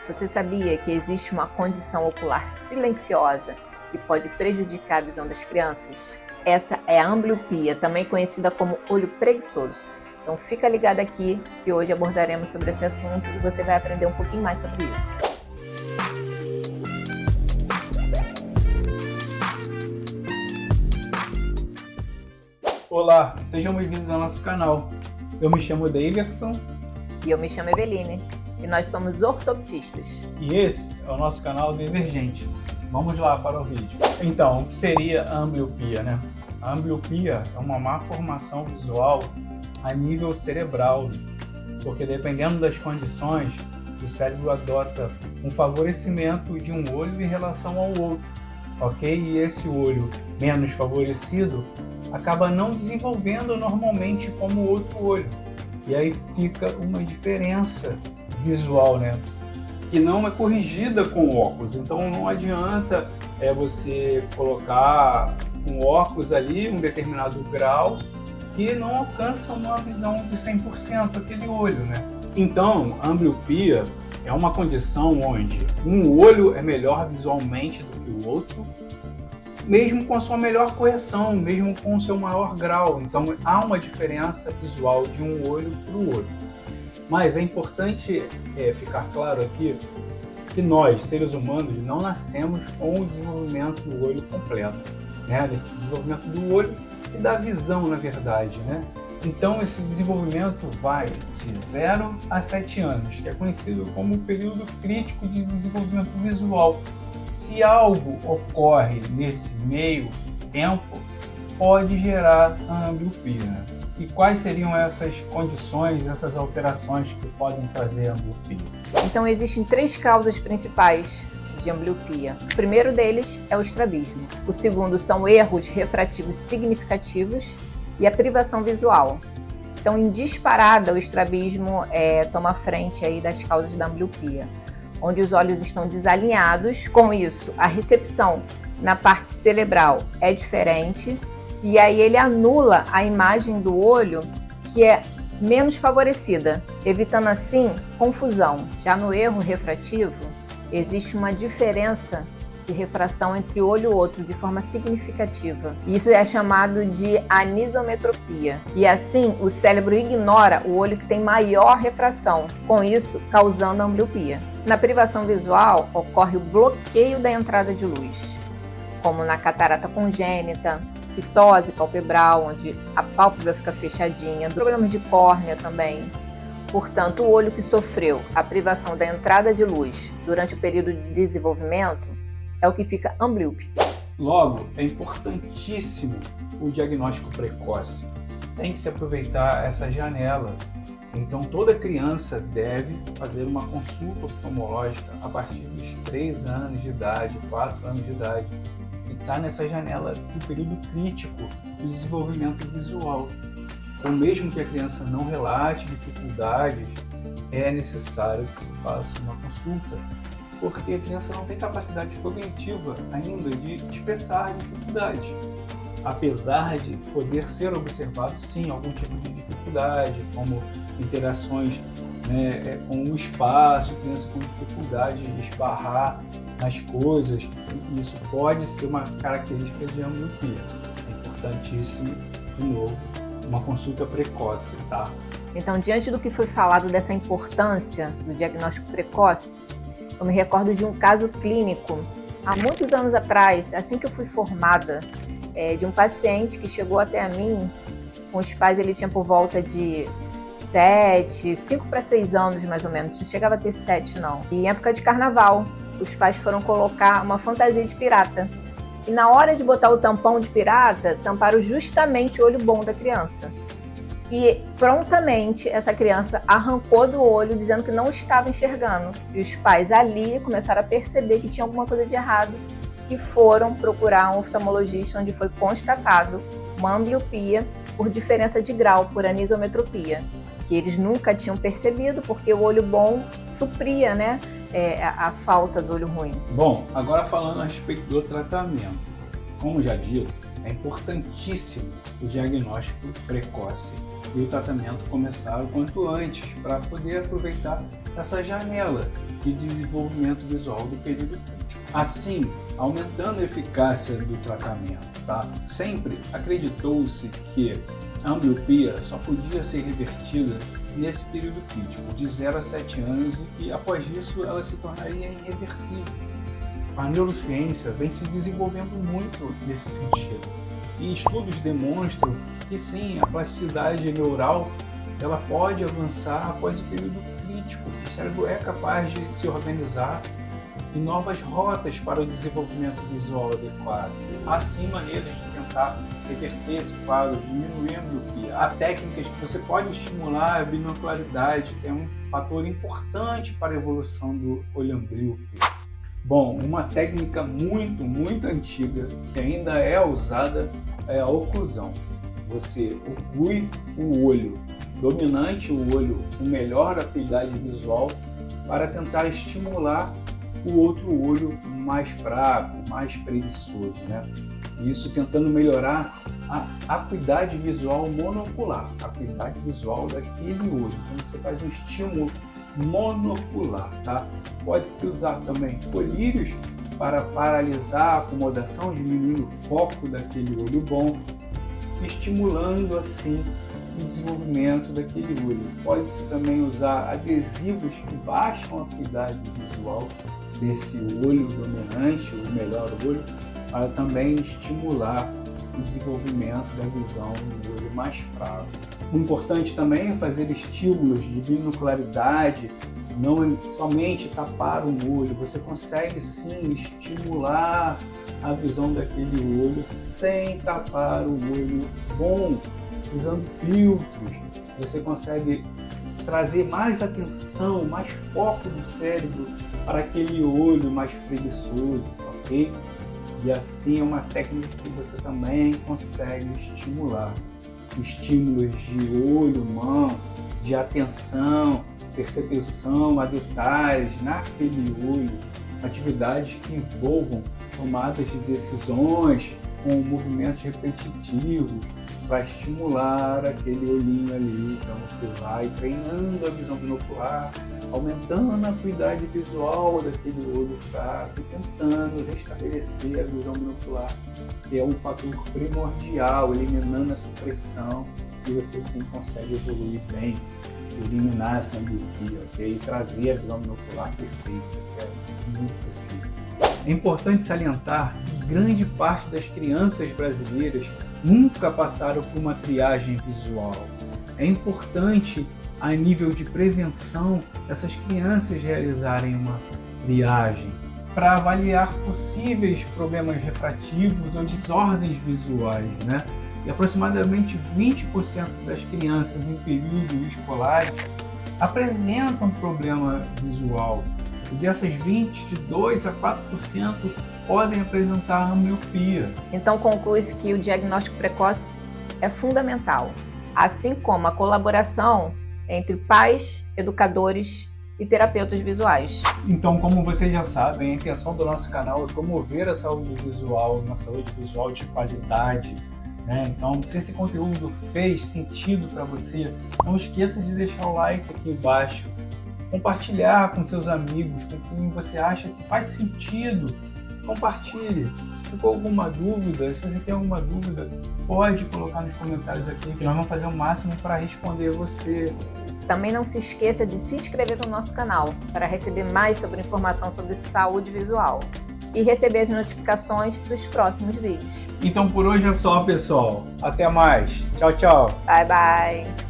Você sabia que existe uma condição ocular silenciosa que pode prejudicar a visão das crianças? Essa é a ambliopia, também conhecida como olho preguiçoso. Então fica ligado aqui que hoje abordaremos sobre esse assunto e você vai aprender um pouquinho mais sobre isso. Olá, sejam bem-vindos ao nosso canal. Eu me chamo Daverson. E eu me chamo Eveline. E nós somos ortoptistas. E esse é o nosso canal Divergente. Vamos lá para o vídeo. Então, o que seria a ambliopia, né? A ambliopia é uma má formação visual a nível cerebral, porque dependendo das condições, o cérebro adota um favorecimento de um olho em relação ao outro, ok? E esse olho menos favorecido acaba não desenvolvendo normalmente como o outro olho. E aí fica uma diferença visual, né? Que não é corrigida com óculos. Então não adianta você colocar um óculos ali, um determinado grau, que não alcança uma visão de 100% aquele olho, né? Então, a ambliopia é uma condição onde um olho é melhor visualmente do que o outro, mesmo com a sua melhor correção, mesmo com o seu maior grau. Então há uma diferença visual de um olho para o outro. Mas é importante ficar claro aqui que nós, seres humanos, não nascemos com o desenvolvimento do olho completo, né? Esse desenvolvimento do olho e da visão, na verdade, né? Então esse desenvolvimento vai de 0 a 7 anos, que é conhecido como o período crítico de desenvolvimento visual. Se algo ocorre nesse meio tempo, pode gerar a ambliopia. E quais seriam essas condições, essas alterações que podem trazer a ambliopia? Então existem 3 causas principais de ambliopia. O primeiro deles é o estrabismo. O segundo são erros refrativos significativos e a privação visual. Então, em disparada, o estrabismo toma frente aí das causas da ambliopia, onde os olhos estão desalinhados. Com isso, a recepção na parte cerebral é diferente e aí ele anula a imagem do olho, que é menos favorecida, evitando assim confusão. Já no erro refrativo, existe uma diferença de refração entre olho e outro de forma significativa. Isso é chamado de anisometropia. E assim, o cérebro ignora o olho que tem maior refração, com isso causando ambliopia. Na privação visual, ocorre o bloqueio da entrada de luz, como na catarata congênita, ptose palpebral, onde a pálpebra fica fechadinha, problemas de córnea também. Portanto, o olho que sofreu a privação da entrada de luz durante o período de desenvolvimento é o que fica amblíope. Logo, é importantíssimo o diagnóstico precoce. Tem que se aproveitar essa janela. Então, toda criança deve fazer uma consulta oftalmológica a partir dos 3 anos de idade, 4 anos de idade. E está nessa janela do período crítico do desenvolvimento visual. Então, mesmo que a criança não relate dificuldades, é necessário que se faça uma consulta, porque a criança não tem capacidade cognitiva ainda de expressar dificuldade. Apesar de poder ser observado, sim, algum tipo de dificuldade, como interações com o espaço, criança com dificuldade de esbarrar nas coisas, e isso pode ser uma característica de ambliopia. É importantíssimo, de novo, uma consulta precoce, tá? Então, diante do que foi falado dessa importância do diagnóstico precoce, eu me recordo de um caso clínico, há muitos anos atrás, assim que eu fui formada, de um paciente que chegou até a mim, com os pais, ele tinha por volta de 5 para 6 anos mais ou menos, não chegava a ter 7 não. E em época de carnaval, os pais foram colocar uma fantasia de pirata. E na hora de botar o tampão de pirata, tamparam justamente o olho bom da criança. E prontamente essa criança arrancou do olho dizendo que não estava enxergando. E os pais ali começaram a perceber que tinha alguma coisa de errado e foram procurar um oftalmologista, onde foi constatado uma ambliopia por diferença de grau, por anisometropia, que eles nunca tinham percebido porque o olho bom supria, né, a falta do olho ruim. Bom, agora falando a respeito do tratamento. Como já dito, é importantíssimo o diagnóstico precoce. e o tratamento começar o quanto antes, para poder aproveitar essa janela de desenvolvimento visual do período crítico. Assim, aumentando a eficácia do tratamento, tá? Sempre acreditou-se que a ambliopia só podia ser revertida nesse período crítico, de 0 a 7 anos, e que após isso ela se tornaria irreversível. A neurociência vem se desenvolvendo muito nesse sentido, e estudos demonstram que sim, a plasticidade neural ela pode avançar após o período crítico. O cérebro é capaz de se organizar em novas rotas para o desenvolvimento visual adequado. Há sim maneiras de tentar reverter esse quadro, diminuir a ambliopia. Há técnicas que você pode estimular a binocularidade, que é um fator importante para a evolução do olho amblíope. Bom, uma técnica muito antiga que ainda é usada é a oclusão. Você oclui o olho dominante, o olho com melhor acuidade visual, para tentar estimular o outro olho mais fraco, mais preguiçoso, né? Isso tentando melhorar a acuidade visual monocular, a acuidade visual daquele olho. Então você faz um estímulo monocular, tá? Pode-se usar também colírios para paralisar a acomodação, diminuindo o foco daquele olho bom, estimulando assim o desenvolvimento daquele olho. Pode-se também usar adesivos que baixam a acuidade visual desse olho dominante, o melhor olho, para também estimular o desenvolvimento da visão do olho mais fraco. O importante também é fazer estímulos de binocularidade, não somente tapar um olho. Você consegue sim estimular a visão daquele olho sem tapar o olho bom, usando filtros. Você consegue trazer mais atenção, mais foco do cérebro para aquele olho mais preguiçoso, ok? E assim é uma técnica que você também consegue estimular. Estímulos de olho, mão, de atenção, percepção a detalhes naquele olho, atividades que envolvam tomadas de decisões com movimentos repetitivos para estimular aquele olhinho ali. Então você vai treinando a visão binocular, aumentando a acuidade visual daquele olho fraco, tentando restabelecer a visão binocular, que é um fator primordial, eliminando a supressão, e você sim consegue evoluir bem, eliminar essa ambliopia, ok? E trazer a visão binocular perfeita, que é muito possível. É importante salientar que grande parte das crianças brasileiras nunca passaram por uma triagem visual. É importante, a nível de prevenção, essas crianças realizarem uma triagem para avaliar possíveis problemas refrativos ou desordens visuais, né? E aproximadamente 20% das crianças em período escolar apresentam problema visual. E dessas 20, de 2 a 4% podem apresentar ambliopia. Então conclui-se que o diagnóstico precoce é fundamental, assim como a colaboração entre pais, educadores e terapeutas visuais. Então, como vocês já sabem, a intenção do nosso canal é promover a saúde visual, uma saúde visual de qualidade, né? Então, se esse conteúdo fez sentido para você, não esqueça de deixar o like aqui embaixo, compartilhar com seus amigos, com quem você acha que faz sentido. Compartilhe. Se ficou alguma dúvida, se você tem alguma dúvida, pode colocar nos comentários aqui, que nós vamos fazer o máximo para responder você. Também não se esqueça de se inscrever no nosso canal para receber mais sobre informação sobre saúde visual e receber as notificações dos próximos vídeos. Então por hoje é só, pessoal. Até mais. Tchau, tchau. Bye, bye.